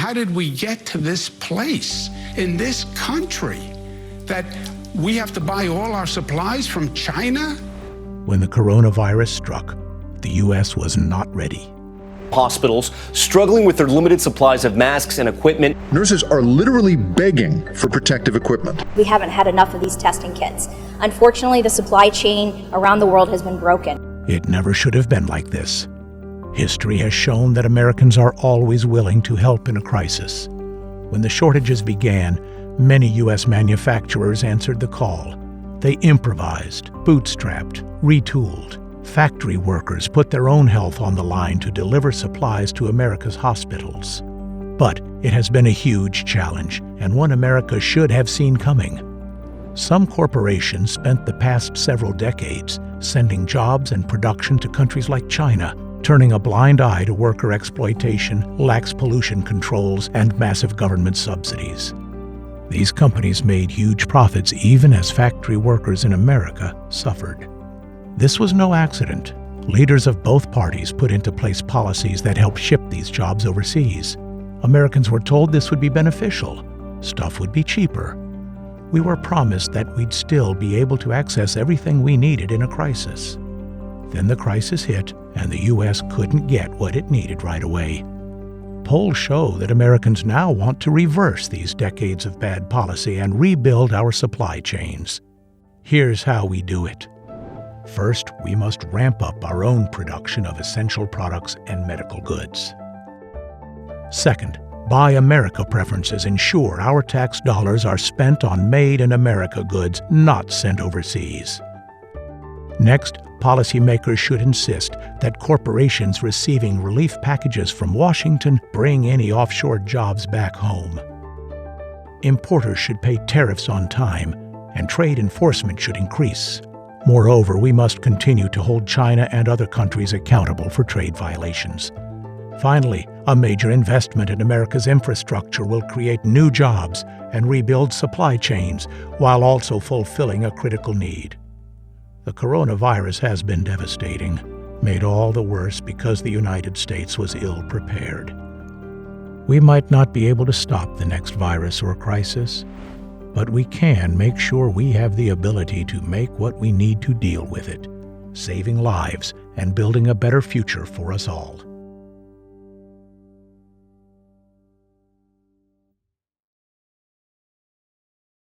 how did we get to this place in this country that we have to buy all our supplies from China? When the coronavirus struck, the U.S. was not ready. Hospitals struggling with their limited supplies of masks and equipment. Nurses are literally begging for protective equipment. We haven't had enough of these testing kits. Unfortunately, the supply chain around the world has been broken. It never should have been like this. History has shown that Americans are always willing to help in a crisis. When the shortages began, many U.S. manufacturers answered the call. They improvised, bootstrapped, retooled. Factory workers put their own health on the line to deliver supplies to America's hospitals. But it has been a huge challenge, and one America should have seen coming. Some corporations spent the past several decades sending jobs and production to countries like China, turning a blind eye to worker exploitation, lax pollution controls, and massive government subsidies. These companies made huge profits even as factory workers in America suffered. This was no accident. Leaders of both parties put into place policies that helped ship these jobs overseas. Americans were told this would be beneficial. Stuff would be cheaper. We were promised that we'd still be able to access everything we needed in a crisis. Then the crisis hit, and the U.S. couldn't get what it needed right away. Polls show that Americans now want to reverse these decades of bad policy and rebuild our supply chains. Here's how we do it. First, we must ramp up our own production of essential products and medical goods. Second, Buy America preferences ensure our tax dollars are spent on made-in-America goods, not sent overseas. Next, policymakers should insist that corporations receiving relief packages from Washington bring any offshore jobs back home. Importers should pay tariffs on time, and trade enforcement should increase. Moreover, we must continue to hold China and other countries accountable for trade violations. Finally, a major investment in America's infrastructure will create new jobs and rebuild supply chains while also fulfilling a critical need. The coronavirus has been devastating, made all the worse because the United States was ill-prepared. We might not be able to stop the next virus or crisis, but we can make sure we have the ability to make what we need to deal with it, saving lives and building a better future for us all.